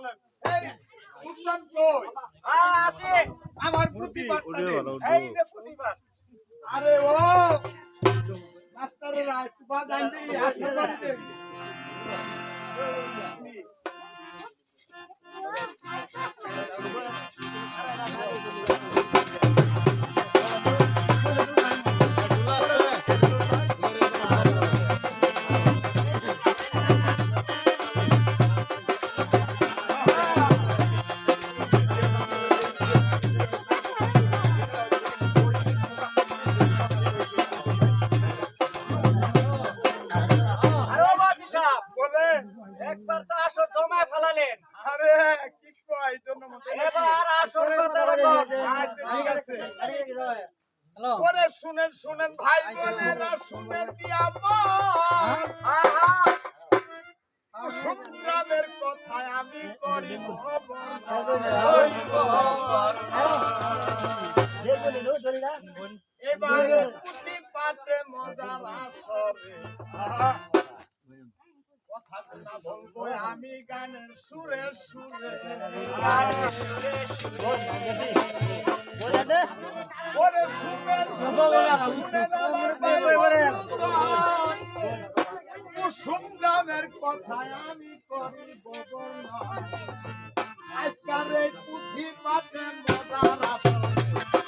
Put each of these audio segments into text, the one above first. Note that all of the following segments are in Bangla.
বলেন এই উত্তম কই আছে আমার প্রতিবাদ এই যে প্রতিবাদ আরে ও মাস্টারেরা একটু বাদ আইনি আসি করে দে আরে বাতি সাহেব বলেন একবার তো আসর জমায় ফেলালেন আরে কি কই জন্য মত এবার আসর কথা বলো আচ্ছা ঠিক আছে ওরে শুনেন শুনেন ভাই বোনেরা শুনেন কি আমার সংগ্রামের কথায় আমি করি এবারে পুঁতি পাতে মজার আসরে কথাগুলা বলবো আমি গানের সুরে সুরে ওরে শুনেন শুনেন আমার সংগ্রামের কথায় আমি করি বর্ণনা আজকাল এই পুঁথি পাতে মজার আসরে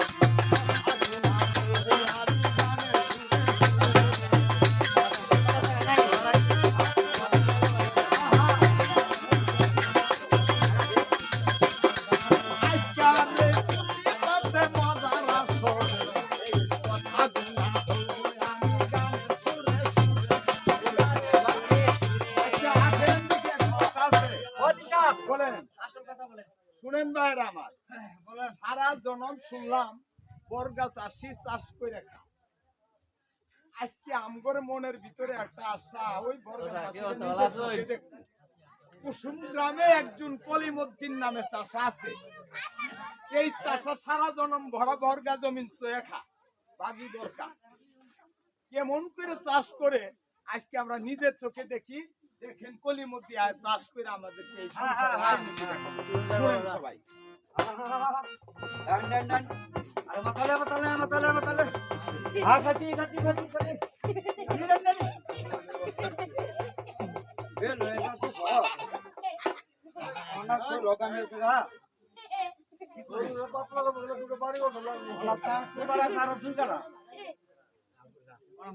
বাতি সাহেব বলেন আসল কথা বলেন শুনেন ভাইরা আমার সারা জনম শুনলাম বর্গা চাষি চাষ করে খাও আজকে আমগর মনের ভিতরে একটা আশা ওই বর্গা চাষি কুসুম গ্রামে একজন কলিমুদ্দিন নামে চাষা আছে এই চাষা সারা জনম ভরা বর্গা জমিন চয়ে খা বাগি বর্গা কেমন করে চাষ করে আজকে আমরা নিজের চোখে দেখি দেখেন কলিমুদ্দি আয় চাষ করে আমাদেরকে এই শুনেন সবাই আরে মাতালে মাতালে মাতালে মাতালে খাতি খাতি খাতি খাতি বেলো এটা তো অনেক তো লোকান আছে গা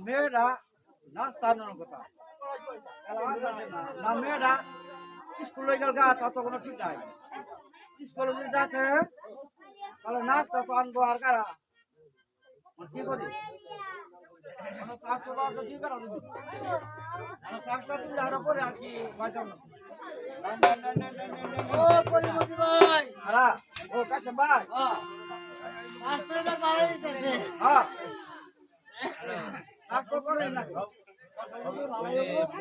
মেয়েরা নাস্তা কথা না মেয়েরা স্কুলে গেল গা তা তো কোনো ঠিক নাই স্কুলে যদি যাতে তাহলে নাস্তা তো আনবো আর কারা কি করি পরে আর কি ও পরিমতি ভাই ও কাশেম ভাই হ্যাঁ নাস্তা করেন না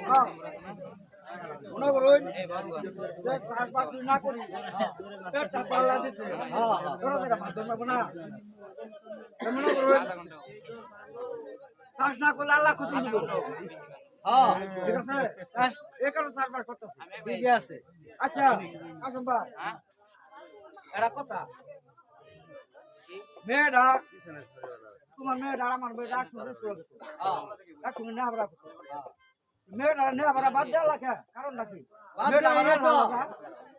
হ্যাঁ মনে করুন যে চার পাঁচ দিন না করি পেটটা পাল্লা দিছে না মনে করুন চাষ না করলে আল্লাহ ক্ষতি দিব হ্যাঁ ঠিক আছে চাষ এই কারণে চারবার করতেছে ঠিকই আছে আচ্ছা আসুন ভাই এটা কথা মেয়েরা তোমার মেয়েরা আমার মেয়েরা একসঙ্গে না আমরা মেয়েরা না আমরা বাদ দেওয়া লাগে কারণ নাকি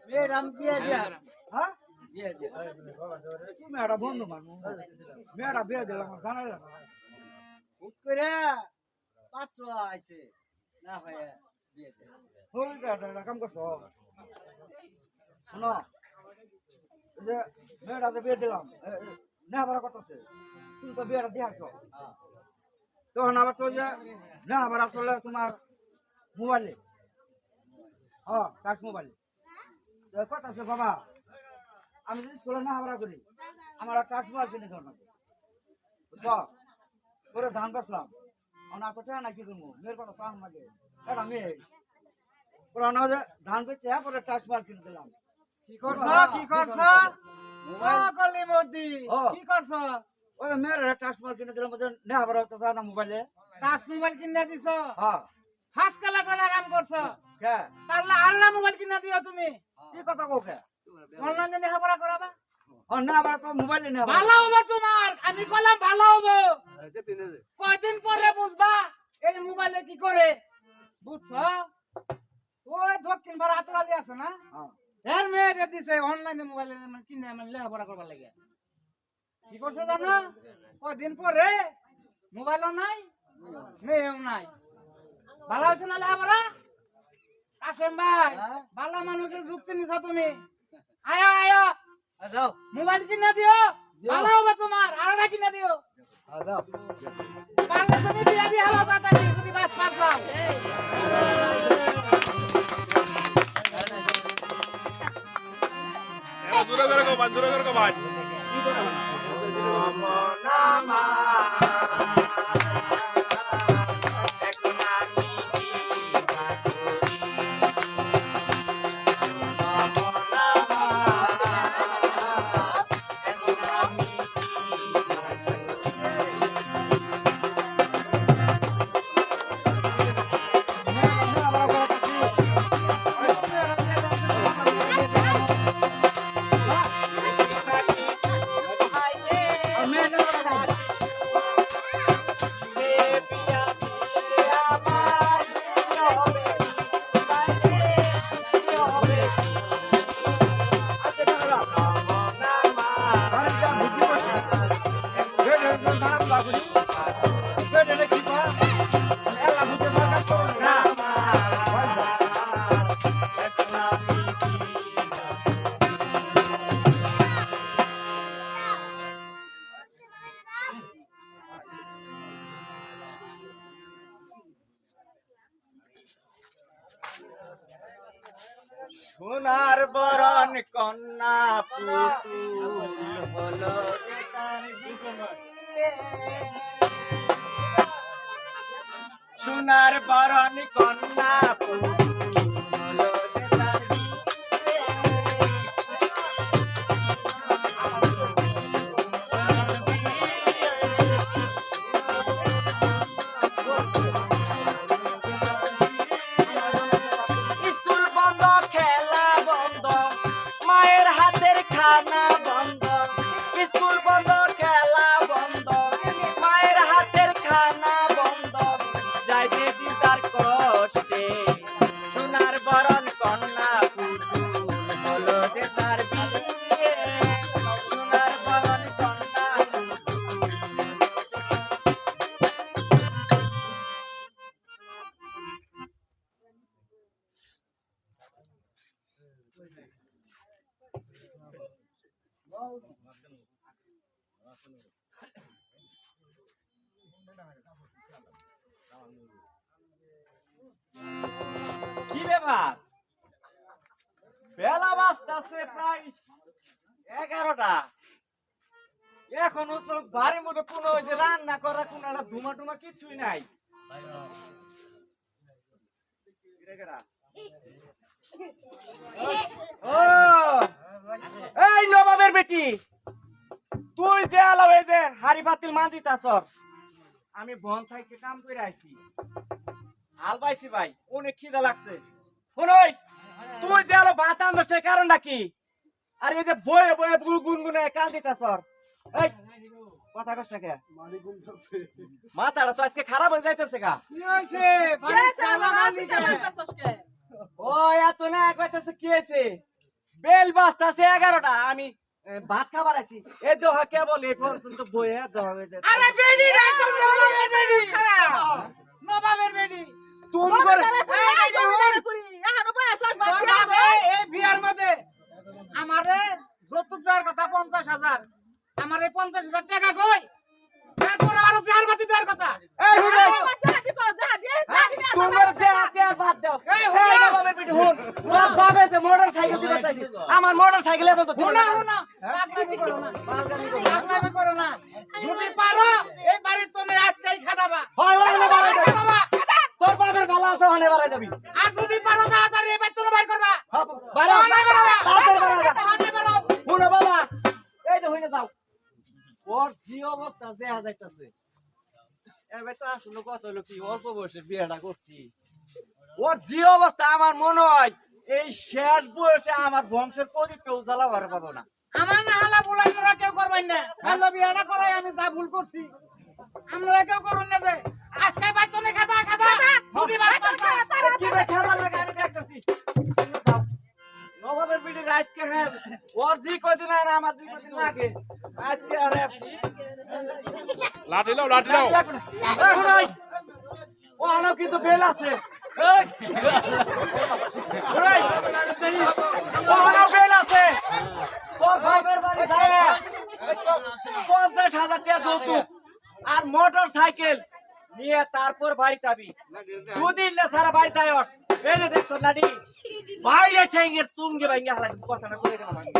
মেয়েরা বিয়ে দিয়া হ্যাঁ বিয়ে দিয়া তুমি একটা বন্ধু মানুষ মেয়েরা বিয়ে দিলাম জানাই না হুট করে পাত্র আইছে না ভাই বিয়ে দে হই যা কাম করছো শোনো যে মেয়েরা যে বিয়ে দিলাম না আমরা করতেছে তুমি তো বিয়েটা দিয়ে আসছো তখন আবার তো যে না আবার আসলে তোমার মোবাইলে হ্যাঁ টাচ মোবাইলে কথা আছে বাবা আমি যদি স্কুলে না আমরা করি আমার টাচ মোবাইল কিনে ধর বুঝছো করে ধান বাসলাম আমার এত টাকা না কি করবো মেয়ের কথা তো আমাকে এটা মেয়ে ওরা না যে ধান বেচে পরে টাচ মোবাইল কিনে দিলাম কি করছো কি করছো মোবাইল কলি মোদি কি করছো ওই মেয়ের টাচ মোবাইল কিনে দিলাম না আবার তো না মোবাইলে টাচ মোবাইল কিনে দিছো হ্যাঁ ফার্স্ট ক্লাসের আরাম করছো কে পারলে আল্লাহ মোবাইল কিনা দিও তুমি কি কথা কও কে অনলাইনে লেখাপড়া করাবা ও না আবার তো মোবাইলে না ভালো হবে তোমার আমি কলাম ভালো হবে কয়দিন পরে বুঝবা এই মোবাইলে কি করে বুঝছো ওই দক্ষিণ ভাড়া আতরালি আছে না এর মেয়েকে দিছে অনলাইনে মোবাইলে কিনে মানে লেখাপড়া করবার লাগে কি করছে জানো কয়দিন পরে মোবাইলও নাই মেয়েও নাই ভালো হয়েছে না লেখাপড়া আসেন ভাই ভালো মানুষের যুক্তি নিছো তুমি আয়ো আয়ো যাও মোবাইল কিনে দিও ভালো হবে তোমার আর কিনে দিও যাও পারলে তুমি বিয়া দিয়ে হালো তাড়াতাড়ি যদি বাস পাস দাও দূরে করে কমান দূরে করে কমান সোনার বরণ কন্যা পুতুল হলো যে তার বিয়ে। সোনার বরণ কন্যা পুতুল হলো যে তার স্কুল বন্ধ খেলা বন্ধ মায়ের হাতের খানা বন্ধ স্কুল বন্ধ খেলা বন্ধ মায়ের হাতের খানা বন্ধ যাইবে দিদার কষ্টে সোনার বরণ কন্যা পুতুল হলো যে তার বিয়ে সোনার বরণ কন্যা কি ব্যাপার বেলা বাজতেছে প্রায় 11টা এখনো তো বাড়ির মধ্যে কোনো ওই যে রান্না করা কোনো একটা ধুমা টুমা কিছুই নাই ও এই নবাবের বেটি তুই যে আলো এই যে হাড়ি পাতিল মানজিতাছ আমি বন থেকে কাম করে আইছি হাল পাইছি ভাই অনেক খিদা লাগছে শুনই তুই যে আলো ভাত আনছিস কারণটা কি আর এই যে বয়ে বয়ে গুনগুনে কান দিতাছ এই কথা কস না কে মাথাটা তো আজকে খারাপ হয়ে যাইতেছে গা কি হইছে বাড়ি চালা গালি দে ও এত না কইতাছে কি হইছে বেল বাজতাছে 11টা আমি ভাত খাবার আছি এই তো কেবল এই পর্যন্ত বয়ে দেওয়া হয়ে যায় আরে বেডি নাই তো নবাবের বেডি নবাবের বেডি তুমি করে এই বিয়ার মধ্যে আমারে যৌতুক দেওয়ার কথা 50,000 আমারে 50,000 টাকা কই তারপর আরো চার বাতি দেওয়ার কথা এই হুনে তোমার যে আছে আর বাদ দাও এই না বাবা বেটি হুন তোর বাবা যে মোটরসাইকেল দিতে চাইছি আমার মোটরসাইকেলে বন্ধ দিও না না পাগলামি করো না পাগলামি করো না যদি পারো এই বাড়ির তোলে আজকেই খাদাবা হয় হয় না বাড়াই যাবি খাদাবা তোর বাবার ভালো আছে হনে বাড়াই যাবি আর যদি পারো তাড়াতাড়ি এই বেতন বাইর করবা বাড়াও তাড়াতাড়ি বাড়াও তাড়াতাড়ি বাড়াও হুনে বাবা এই তো হইনে যাও ওর জি অবস্থা দেখা যাইতাছে এবার তো আসলে কত হলো কি অল্প বয়সে বিয়েটা করছি ওর যে অবস্থা আমার মনে হয় এই শেষ বয়সে আমার বংশের প্রদীপ কেউ জ্বালাবার পাবো না। আমার না হালা বলাই মোরা কেউ করবেন না ভালো বিয়াটা করাই আমি যা ভুল করছি আপনারা কেউ করুন না যে আজকে বাচ্চনে খাতা খাতা ছুটি কিভাবে খেলা লাগে আমি দেখতেছি। নবাবের পিঠে আজকে হ্যাঁ ওর জি কদিন আর আমার জি কদিন লাগে আজকে আরে লাঠি লাও লাঠি লাও ও আনো কিন্তু বেল আছে এই ওই ও আনো বেল আছে তোর বাপের বাড়ি যায় 50,000 টাকা যৌতুক আর মোটর সাইকেল নিয়ে তারপর বাড়িতে আবি দুদিন না সারা বাড়িতে আয়স এই যে দেখছ লাডি বাইরে ঠেঙ্গের চুঙ্গে ভাঙ্গে হালা কথাটা করে গেল ভাঙ্গে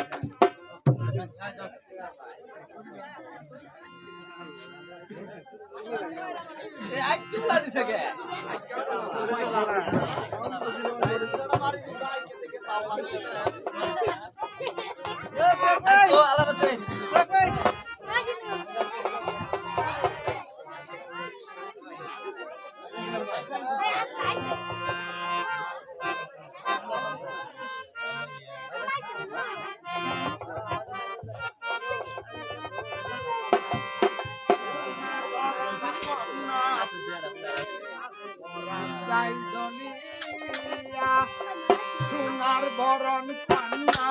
এই আই কিলা দিছে কে ও আলা বসে সোনার বরণ কান্না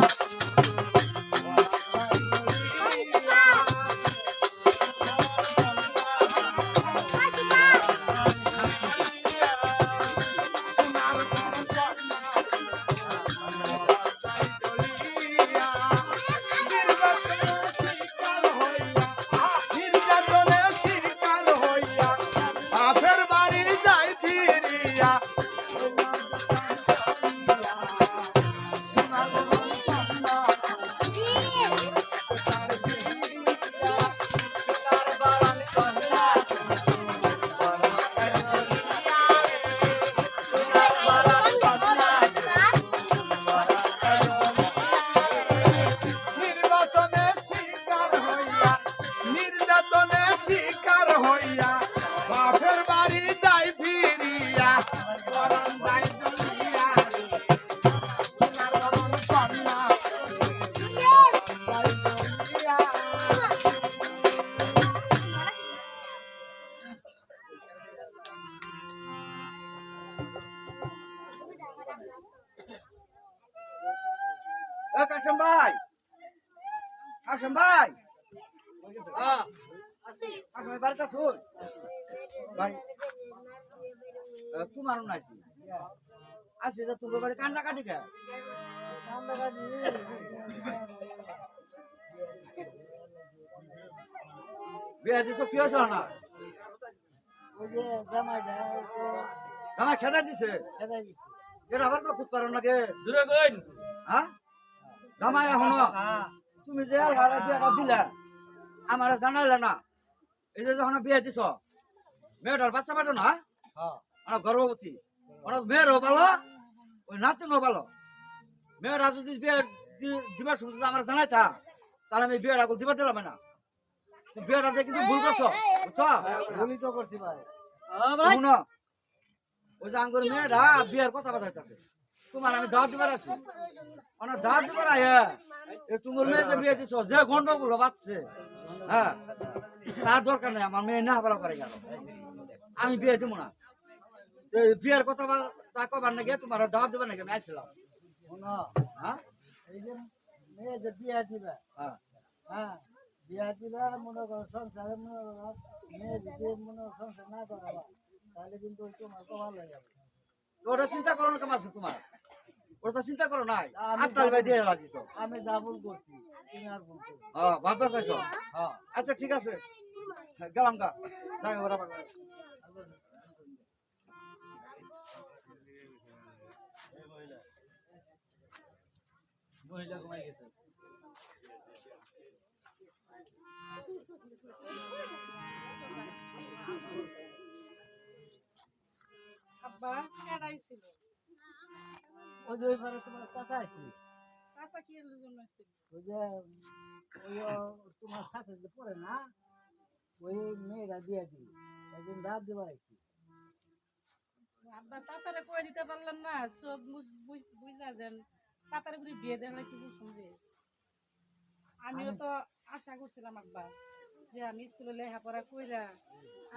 বাপের বাড়ি যাই ফিরিয়া নির্বাচনে শিকার হইয়া নির্যাতনে শিকার হইয়া বাপের বাড়ি যাই ফিরিয়া বরণ যাই দুলিয়া সোনার বরণ কন্যা যাই দুলিয়া ও কাশম ভাই হ্যাঁ কাশম ভাই বাড়িতে শুন ভাই তোমার নাইছি আসি যে তুমি বাড়ি কান্না কাটি কে বিয়ে দিছো কি হয়েছিল না জামাই খেদা দিছে এটা আবার তো খুব পারো নাকি জুরে কইন হ্যাঁ জামাই এখনো তুমি যে আলহারা বিয়েটা দিলা আমার জানাইলে না এই যে যখন বিয়ে দিছ মেয়েটার বাচ্চা পাঠো না আমার গর্ভবতী ওরা মেয়েরও ভালো ওই নাতিনও ভালো মেয়েরা যদি বিয়ে দিবার শুনতে আমার জানাইতা তাহলে আমি বিয়েটা দিবার দিলাম না বিয়েটা দিয়ে কিন্তু ভুল করছো বুঝছো ভুলই তো করছি ভাই শুনো ওই যে আঙ্গুর মেয়েটা বিয়ের কথা বাজাইতেছে তোমার আমি দাঁত দিবার আছি ওনার দাঁত দিবার আয় তোমার মেয়ে যে বিয়ে দিছ যে গন্ডগুলো বাঁচছে হ্যাঁ তার দরকার নেই আমার মেয়ে না ভালো করে গেল আমি বিয়ে দিব না বিয়ের কথা তা কবার নাকি তোমার দাঁত দিবার নাকি আমি আসছিলাম হ্যাঁ এই যে মেয়ে যে বিয়া দিবা হ্যাঁ হ্যাঁ বিয়া দিবা মনে করো সংসারে মনে করো মেয়ে যদি মনে করো সংসার না করাবা তাহলে কিন্তু তোমার কমাল হয়ে যাবে তো ওটা চিন্তা করো না কেমন আছে তোমার ওটা চিন্তা করো নাই আটটাল ভাই দিয়ে লাগিস আমি যা ভুল করছি তুমি আর ভুল করো ভাবতে চাইছো হ্যাঁ আচ্ছা ঠিক আছে গেলাম গা যাই ওরা মহিলা ঘুমাই গেছে আব্বা কেডাই ছিল ওই যে ওই পারে তোমার চাচা আছে চাচা কি এর জন্য ছিল ওই যে ওই তোমার সাথে যে পড়ে না ওই মেয়েরা দিয়ে দিই একদিন রাত দেবার আইছি আব্বা চাচারে কয়ে দিতে পারলাম না, চোখ বুঝলা যেন তাড়াতাড়ি করে বিয়ে দেওয়া কি বুঝুন যে। আমিও তো আশা করছিলাম আব্বা যে আমি স্কুলে লেখাপড়া কইরা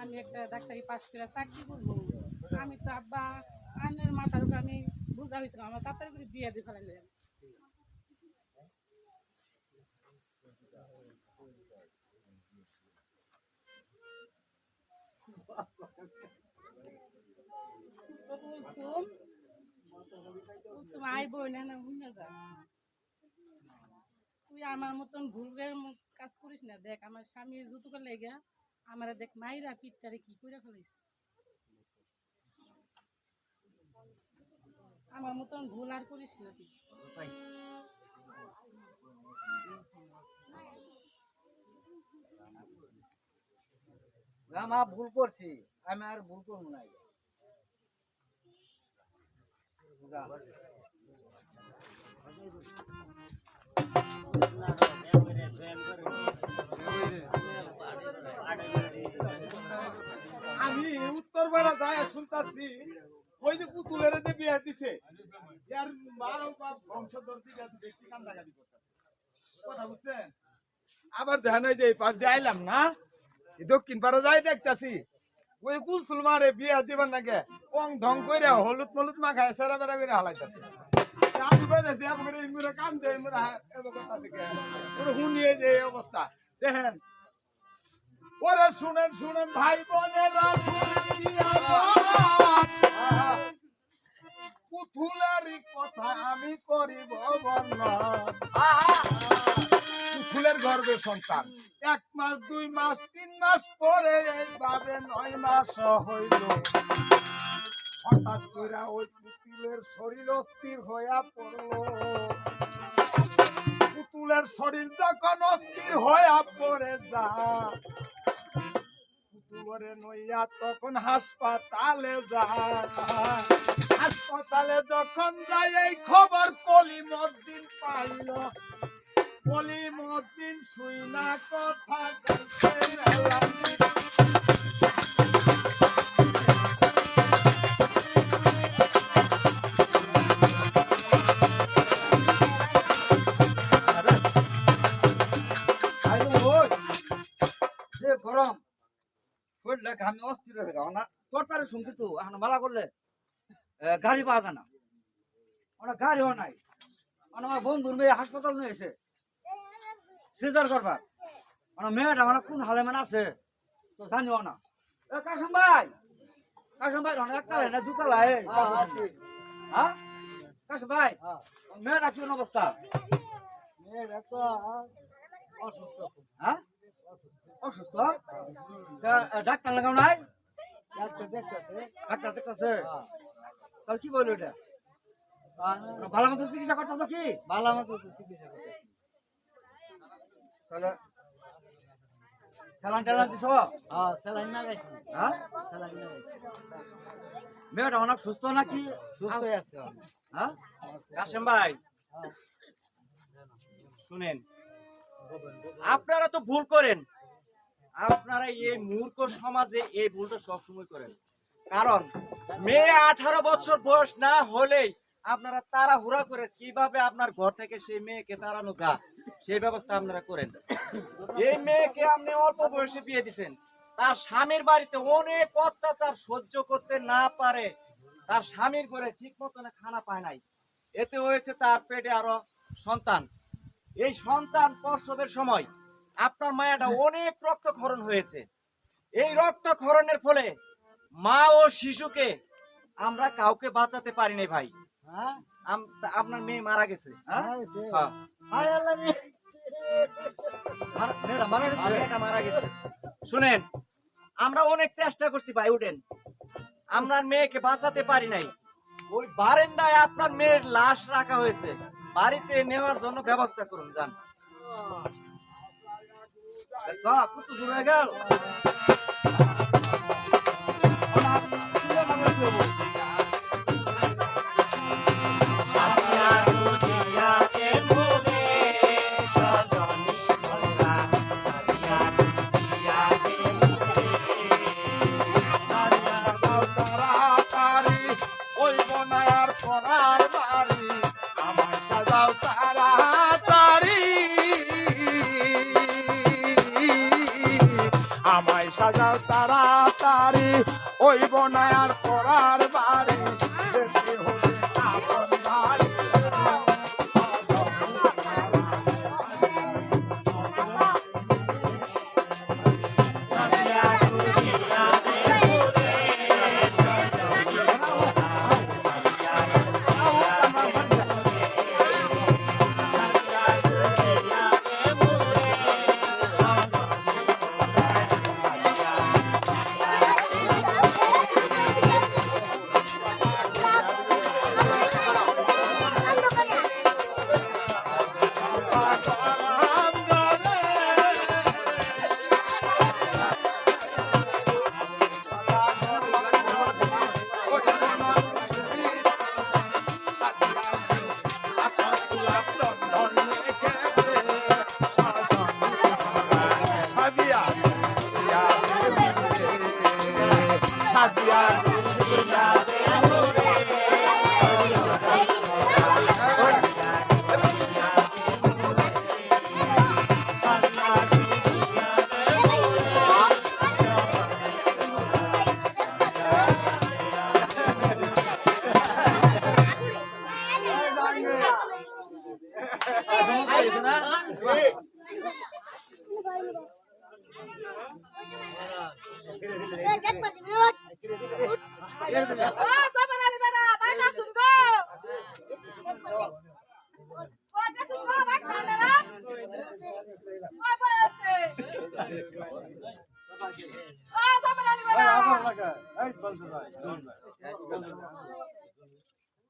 আমি একটা ডাক্তারি পাস করে চাকরি করবো। আমি তো আব্বা আইনের মাথার উপর আমি বুঝা হয়েছিলাম, আমার তাড়াতাড়ি করে বিয়ে দিয়ে ফেলাইলেন। আইব না না ভুলে যা, তুই আমার মতন ভুলের কাজ করিস না। দেখ আমার স্বামীর জুতুকে লেগে আমার দেখ মাইরা পিঠটারে কি করে ফেলাইছে। আমার মতন ভুল আর করিস না তুই। মা ভুল করছি, আমি আর ভুল করবো না। আমি উত্তরবেলা যাই শুনতাছি ওই যে পুতুলের যে বিয়ে দিছে এর মার বাপ বংশধর দিকে আছে, ব্যক্তি কান্দাকাটি করতেছে, কথা বুঝছেন? আবার ধ্যান হয়ে যে এই পাশ দিয়ে আইলাম না, এই দক্ষিণ পাড়া যাই দেখতাছি ওই কুলসুল মারে বিয়ে দিবার নাকি কং ঢং করে হলুদ মলুদ মাখায় সেরা বেড়া করে হালাইতেছে। আমি কইতাছি আপনার এই মুরে কান দেয় মুরে এবার করতেছে কে পুরো হুনিয়ে যে এই অবস্থা দেখেন। ওরে শুনেন শুনেন ভাই বোনেরা, পুতুলের কথা আমি করিব বর্ণন। পুতুলের গর্ভে সন্তান 1 মাস 2 মাস 3 মাস পরে এইভাবে 9 মাস হইল। হঠাৎ করে ওই পুতুলের শরীর অস্থির হইয়া পড়ল। পুতুলের শরীর যখন অস্থির হইয়া পড়ে যায়, পুতুলরে নইয়া তখন হাসপাতালে যায়। হাসপাতালে যখন যায় এই খবর কলিমউদ্দিন পাইল। কলিমউদ্দিন শুই না কথা গরম শরীরটা ঘামে অস্থির হয়ে গেল না। তরকারি শুনছি তো এখন মালা করলে গাড়ি পাওয়া যায় না, ওরা গাড়িও নাই। আমার বন্ধুর মেয়ে হাসপাতাল নিয়ে এসে সিজার করবার, আমার মেয়েটা মানে কোন হালে মানে আছে তো জানিও না। কাশম ভাই, কাশম ভাই একতলায় না দুতলায়? হ্যাঁ কাশম ভাই, মেয়েটা কি অবস্থা? মেয়েটা তো অসুস্থ। হ্যাঁ অসুস্থ? ডাক্তার লাগাও নাই? ডাক্তার দেখতেছে। তাহলে কি বললো এটা? ভালো মতো চিকিৎসা করতেছ কি? ভালো মতো চিকিৎসা করতেছ। তাহলে স্যালাইন টালাইন দিছ? হ্যাঁ স্যালাইন লাগাইছি। হ্যাঁ স্যালাইন লাগাইছি। মেয়েটা অনেক সুস্থ নাকি? সুস্থ আছে। হ্যাঁ কাশেম ভাই শুনেন, আপনারা তো ভুল করেন। আপনারা এই মূর্খ সমাজে এই ভুলটা সবসময় করেন। কারণ মেয়ে 18 বছর বয়স না হলেই আপনারা তাড়াহুড়া করে কিভাবে আপনার ঘর থেকে সেই মেয়েকে তাড়ানো যায় সেই ব্যবস্থা আপনারা করেন। এই মেয়েকে আপনি অল্প বয়সে বিয়ে দিচ্ছেন, তার স্বামীর বাড়িতে অনেক অত্যাচার সহ্য করতে না পারে তার স্বামীর ঘরে ঠিক মতন খানা পায় নাই। এতে হয়েছে তার পেটে আরো সন্তান। এই সন্তান প্রসবের সময় আপনার মায়াটা অনেক রক্তক্ষরণ হয়েছে। এই রক্তক্ষরণের ফলে মা ও শিশুকে আমরা কাউকে বাঁচাতে পারিনি ভাই। আপনার মেয়ে মারা গেছে। মেয়েটা মারা গেছে। শুনেন, আমরা অনেক চেষ্টা করছি ভাই, উঠেন, আপনার মেয়েকে বাঁচাতে পারি নাই। ওই বারান্দায় আপনার মেয়ের লাশ রাখা হয়েছে, বাড়িতে নেওয়ার জন্য ব্যবস্থা করুন। যান। কত দূর হয়ে গেল? তাড়াতাড়ি সাজাও তাড়াতাড়ি ওই বনায়ার পড়ার বাড়ি যেতে হবে আপন বাড়ি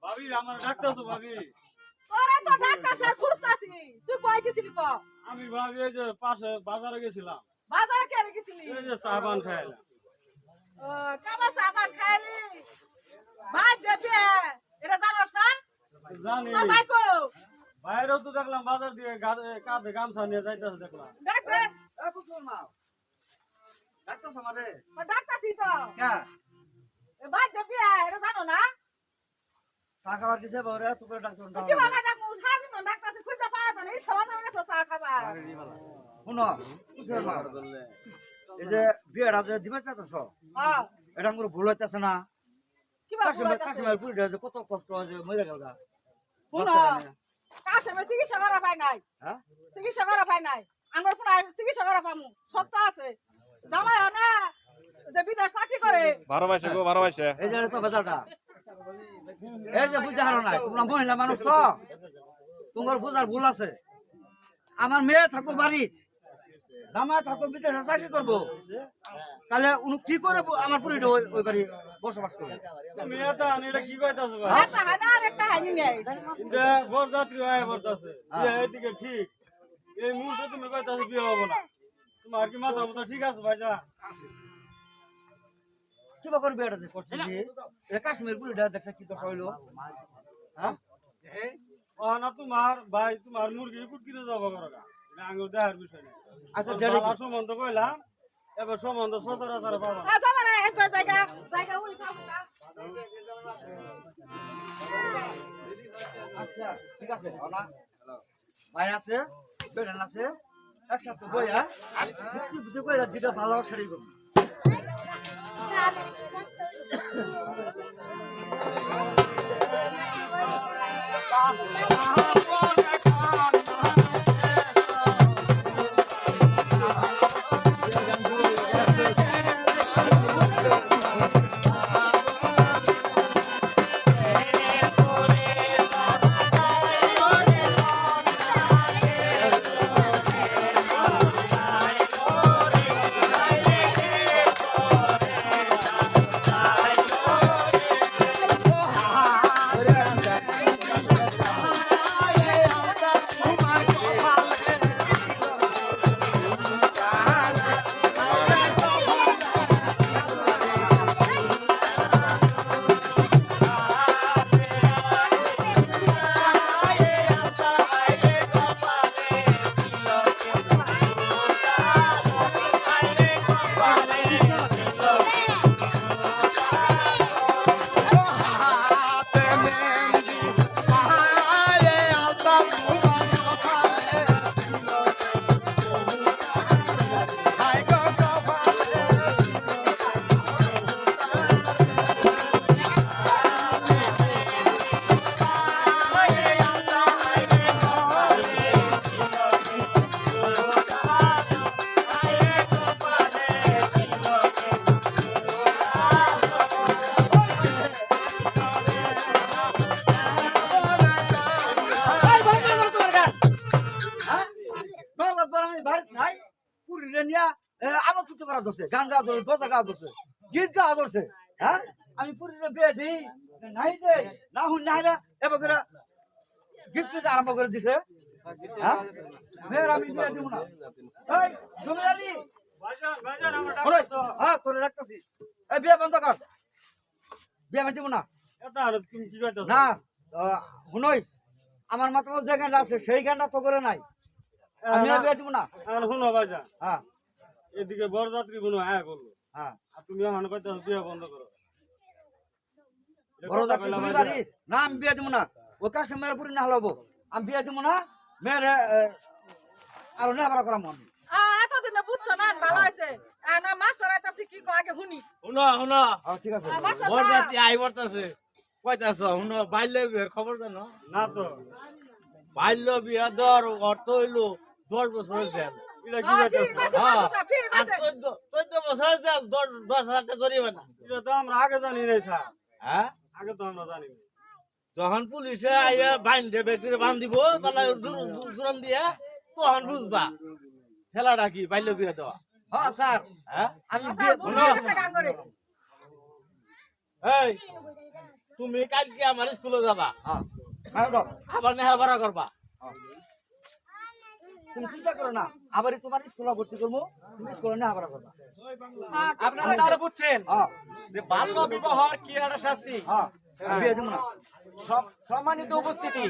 ভাবি আমার ডাকতেছো ভাবি তোরা তো ডাক্তার স্যার খুঁজতাছি তুই কই গেছিলি ক আমি ভাবি এই যে পাশে বাজারে গেছিলাম বাজারে কেন গেছিলি এই যে সাবান খাইলাম ও কাবা সাবান খাইলি ভাই দেবে এটা জানোস না জানি তোর ভাই কো বাইরেও তো দেখলাম বাজার দিয়ে কাঁধে গামছা নিয়ে যাইতেছে দেখলাম দেখ দেখ এই বুঝলাম না ডাকতেছ আমারে ও ডাক্তারছি তো কে এ ভাই দেবে এটা জানো না চা খাবার কিসে বরে তুই করে ডাকছ কি বাবা ডাক উঠা দিন ডাক্তারছি খুঁজে পাওয়া যায় না এই সবার নামে চা খাবা শুনো বুঝছো মা এই যে বিয়েটা যে দিবে চাইতেছ হ্যাঁ এটা আমার ভুল হইতেছে না কি বাবা কাশ্মীর পুরিটা যে কত কষ্ট হয় যে মরে গেল গা শুনো কাশে চিকিৎসা করা পাই নাই হ্যাঁ চিকিৎসা করা পাই নাই আমার কোন চিকিৎসা করা পামু সপ্তাহ আছে জামাই না যে বিদেশ চাকরি করে 12 মাসে গো 12 মাসে এই যে তো বেজালটা এই যে বুঝা হারো না তোমরা মহিলা মানুষ তো তোমার বুঝার ভুল আছে আমার মেয়ে থাকো বাড়ি জামাই থাকো বিদেশে চাকরি করবো তাহলে উনি কি করে আমার পুরিটা ওই বাড়ি বসবাস করবে মেয়েটা এটা কি কইতাছো ভাই এটা হয় না আর একটা হানি নেই যে বরযাত্রী হয় বরদাছে এদিকে ঠিক এই মুহূর্তে তুমি কইতাছো বিয়ে হবো না তোমার কি মাথা মতো ঠিক আছে ভাইজা কিবা করবে এটা করছি কাশ্মীর পুরিটা দেখছে কি দশা হইলো হ্যাঁ না তোমার ভাই তোমার মুরগি কুটকিতে যাবো করো এটা আঙুর দেখার বিষয় নেই আচ্ছা ভালো সম্বন্ধ কইলাম এবার সম্বন্ধ সচরাচর পাবা না। জামাই না একটা জায়গা জায়গা উনি খাবো না আচ্ছা ঠিক আছে না ভাই আছে বেড়ান আছে একসাথে বইয়া বুদ্ধি বুদ্ধি কইরা যেটা ভালো সেটাই করবো আমার ফুটো করা ধরছে, গান গাওয়া ধরছে, বজা গাওয়া ধরছে, গীত গাওয়া ধরছে। হ্যাঁ, আমি পুরীরে বিয়ে দিই নাই দে না হুন নাই না এবার করে গীত পিতে আরম্ভ করে দিছে। হ্যাঁ, মেয়ের আমি বিয়ে দিব না। এই জমিদারি ভাইজান ভাইজান আমার ওরে, ডাক্তার হ্যাঁ তোরে রাখতেছি। এই বিয়ে বন্ধ কর, বিয়ে আমি দিব না। এটা আর তুমি কি করতেছ না শুনই, আমার মাথায় যে গানটা আছে সেই গানটা তো করে নাই, আমি আর বিয়ে দিব না। আর শুনো ভাইজান হ্যাঁ এদিকে বরযাত্রী কোনো আয়া করলো হ্যাঁ, আর তুমি এখন কইতেছ বিয়ে বন্ধ করো বড় যাত্রী ঘুরি বাড়ি না, আমি বিয়ে দিব না। ও কাছে মেয়ের পুরি না হলাবো, আমি বিয়ে দিব না। মেয়ের আর না আবার করাম আমি। এতদিনে বুঝছো না ভালো হয়েছে না মাস্টার আইতাছি কি কয় আগে শুনি শুনো শুনো ঠিক আছে, মাস্টার বরযাত্রী আই বর্তাছে কইতাছ শুনো বাল্য বিয়ের খবর জানো না তো বাল্য বিয়া দর অর্থ হইলো 10 বছরের জেল এটা কি ঠিক করতেছ আছে হ্যাঁ মাস্টার ঠিক আর আছে 14 বছরের জেল 10,000 টাকা জরিমানা এটা তো আমরা আগে জানি নাই স্যার, হ্যাঁ আগে তো আমরা জানি না। যখন পুলিশে আইয়া বাইন্ধে ব্যক্তিরে বান্ধিব পালা দূরন দিয়া তখন বুঝবা খেলাটা কি বাল্য বিয়া দেওয়া হ্যাঁ স্যার হ্যাঁ আমি স্যার বুঝে গেছে গান করে এই তুমি কালকে আমার স্কুলে যাবা হ্যাঁ ম্যাডাম, আবার নেহাবারা করবা তুমি চিন্তা করো না, আবার তোমার স্কুলে ভর্তি করবো, তুমি স্কুলে না আবার করবা। আপনারা তাহলে বুঝছেন হ্যাঁ যে বাল্য বিবাহর কি একটা শাস্তি। হ্যাঁ, আমি বিয়ে দিব না। সম্মানিত উপস্থিতি,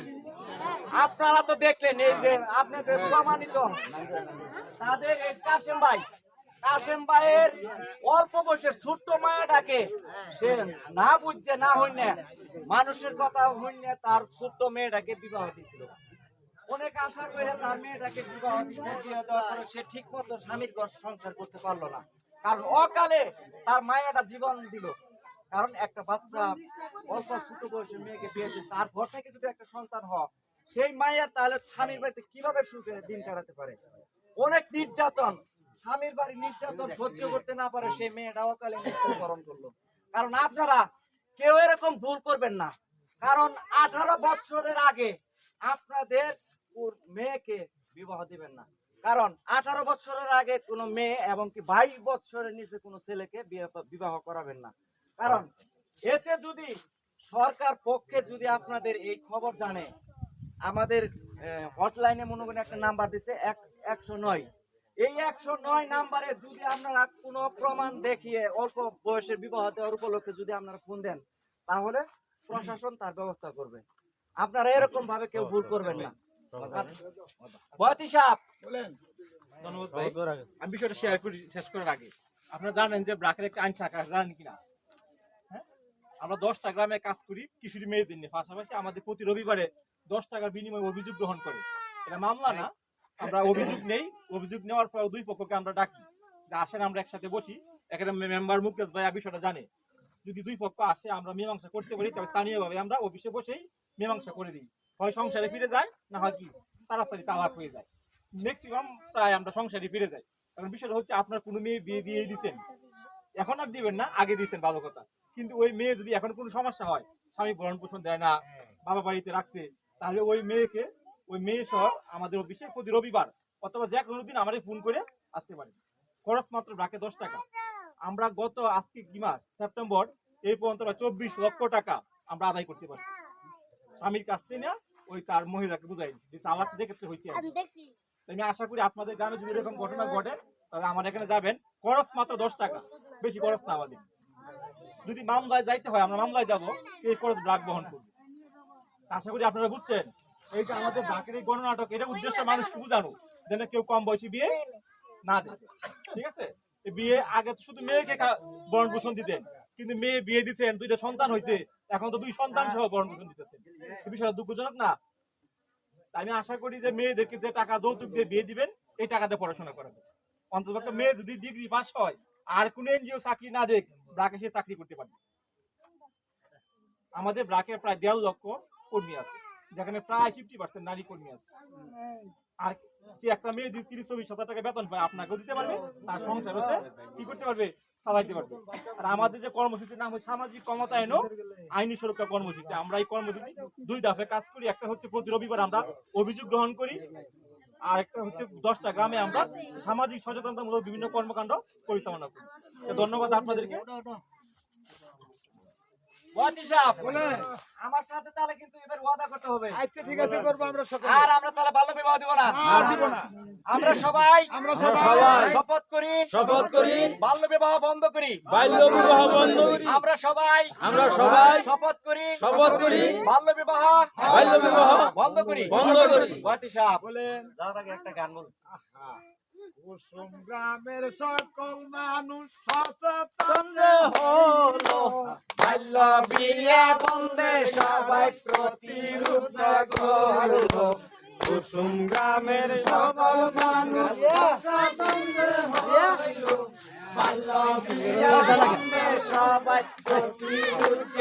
আপনারা তো দেখলেন এই যে আপনাদের প্রমাণিত তাদের এই কাশেম ভাইয়ের অল্প বয়সের ছোট্ট মায়াটাকে সে না বুঝছে না হইনে মানুষের কথা হইনে তার ছোট্ট মেয়েটাকে বিবাহ দিয়েছিল। অনেক আশা করে তার মেয়েটাকে বিবাহ দিয়েছে, বিয়ে দেওয়ার পরে সে ঠিক মতো স্বামীর ঘর সংসার করতে পারলো না, কারণ অকালে তার মায়াটা জীবন দিল। কারণ একটা বাচ্চা অল্প ছোট বয়সের মেয়েকে বিয়ে দিয়ে তার ঘর থেকে যদি একটা সন্তান হয়, সেই মায়ের তাহলে স্বামীর বাড়িতে কিভাবে সুখে দিন কাটাতে পারে। অনেক নির্যাতন, স্বামীর বাড়ির নির্যাতন সহ্য করতে না পারে সেই মেয়েটা অকালে মৃত্যুবরণ করলো। কারণ আপনারা কেউ এরকম ভুল করবেন না, কারণ 18 বছরের আগে আপনাদের মেয়েকে বিবাহ দিবেন না। কারণ 18 বছরের আগে কোনো মেয়ে এবং কি 22 বছরের নিচে কোনো ছেলেকে বিবাহ করাবেন না। কারণ এতে যদি সরকার পক্ষে যদি আপনাদের এই খবর জানে, আমাদের হটলাইনে মনে করেন একটা নাম্বার দিছে 109, এই 109 নাম্বারে যদি আপনারা কোনো প্রমাণ দেখিয়ে অল্প বয়সের বিবাহ দেওয়ার উপলক্ষে যদি আপনারা ফোন দেন, তাহলে প্রশাসন তার ব্যবস্থা করবে। আপনারা এরকম ভাবে কেউ ভুল করবেন না। বয়াতি সাহেব ধন্যবাদ ভাই। আমি বিষয়টা শেয়ার করি শেষ করার আগে, আপনারা জানেন যে ব্রাকের একটা আইন শাখা আছে, জানেন কিনা? হ্যাঁ, আমরা 10টা গ্রামে কাজ করি কিশোরী মেয়েদের নিয়ে, পাশাপাশি আমাদের প্রতি রবিবারে 10 টাকার বিনিময়ে অভিযোগ গ্রহণ করে। এটা মামলা না, আমরা অভিযোগ নেই, অভিযোগ নেওয়ার পর দুই পক্ষকে আমরা ডাকি যে আসেন আমরা একসাথে বসি। এখানে মেম্বার মুকেশ ভাই বিষয়টা জানে, যদি দুই পক্ষ আসে আমরা মীমাংসা করতে পারি, তবে স্থানীয়ভাবে আমরা অফিসে বসেই মীমাংসা করে দিই। হয় সংসারে ফিরে যায়, না হয় কি তাড়াতাড়ি তালাক হয়ে যায়। ম্যাক্সিমাম প্রায় আমরা সংসারে ফিরে যাই। কারণ বিষয়টা হচ্ছে আপনার কোনো মেয়ে বিয়ে দিয়ে দিচ্ছেন, এখন আর দিবেন না, আগে দিচ্ছেন ভালো কথা, কিন্তু ওই মেয়ে যদি এখন কোনো সমস্যা হয়, স্বামী ভরণ পোষণ দেয় না, বাবা বাড়িতে রাখছে, তাহলে ওই মেয়ে সহ আমাদের অফিসে প্রতি রবিবার অথবা যে কোনো দিন আমাদের ফোন করে আসতে পারে। খরচ মাত্র ব্রাকে 10 টাকা। আমরা গত আজকে কি মাস সেপ্টেম্বর এই পর্যন্ত 24 লক্ষ টাকা আমরা আদায় করতে পারি স্বামীর কাছ থেকে। না ওই তার মহিলাকে বুঝাই যে তালাক যে ক্ষেত্রে হয়েছে। আমি আশা করি আপনাদের গ্রামে যদি এরকম ঘটনা ঘটে তাহলে আমার এখানে যাবেন, খরচ মাত্র 10 টাকা, বেশি খরচ না আমাদের। যদি মামলায় যাইতে হয় আমরা মামলায় যাবো, এই খরচ ব্রাক বহন করবো। আশা করি আপনারা বুঝছেন। এই যে আমাদের ব্রাকের এই গণনাটক, এটা উদ্দেশ্য মানুষকে বুঝানো যেন কেউ কম বয়সী বিয়ে না দেয়। ঠিক আছে, বিয়ে আগে শুধু মেয়েকে ভরণ পোষণ দিতেন, কিন্তু মেয়ে বিয়ে দিচ্ছেন, 2টা সন্তান হয়েছে, এখন তো 2 সন্তান সহ ভরণ পোষণ দিতেছেন। এই বিষয়টা দুঃখজনক না? আমি আশা করি যে মেয়েদেরকে যে টাকা যৌতুক দিয়ে বিয়ে দিবেন, এই টাকাতে পড়াশোনা করাবেন। অন্তত মেয়ে যদি ডিগ্রি পাস হয় আর কোন এনজিও চাকরি না দেখ, ব্রাকে সে চাকরি করতে পারবে। আমাদের ব্রাকে প্রায় 1.5 লক্ষ কর্মী আছে, যেখানে প্রায় 50% নারী কর্মী আছে। আর সে একটা মেয়ে 30-40 হাজার টাকা বেতন পায়, আপনাকেও দিতে পারবে, তার সংসার হচ্ছে কি করতে পারবে, চালাইতে পারবে। আর আমাদের যে কর্মসূচির নাম হচ্ছে সামাজিক ক্ষমতায়ন আইনি সুরক্ষা কর্মসূচি। আমরা এই কর্মসূচি 2 ধাপে কাজ করি। একটা হচ্ছে প্রতি রবিবার আমরা অভিযোগ গ্রহণ করি, আর একটা হচ্ছে 10টা গ্রামে আমরা সামাজিক সচেতনতামূলক বিভিন্ন কর্মকাণ্ড পরিচালনা করি। তো ধন্যবাদ আপনাদেরকে। ওয়াতি সাহেব বলে আমার সাথে তাহলে কিন্তু এবার ওয়াদা করতে হবে আচ্ছা ঠিক আছে করবো আমরা সকলে আর আমরা তাহলে বাল্য বিবাহ দিব না আর দিব না আমরা সবাই শপথ করি শপথ করি বাল্য বিবাহ বন্ধ করি বাল্য বিবাহ বন্ধ করি আমরা সবাই শপথ করি বাল্য বিবাহ বন্ধ করি ওয়াতি সাহেব বলেন যাওয়ার আগে একটা গান বল কুসুম গ্রামের সকল মানুষ সচেতন হলো বাল্য বিয়ে বন্ধে সবাই প্রতিরোধ করলো কুসুম গ্রামের সকল মানুষ সচেতন বাল্য বিয়ে বন্ধে সবাই প্রতিরোধ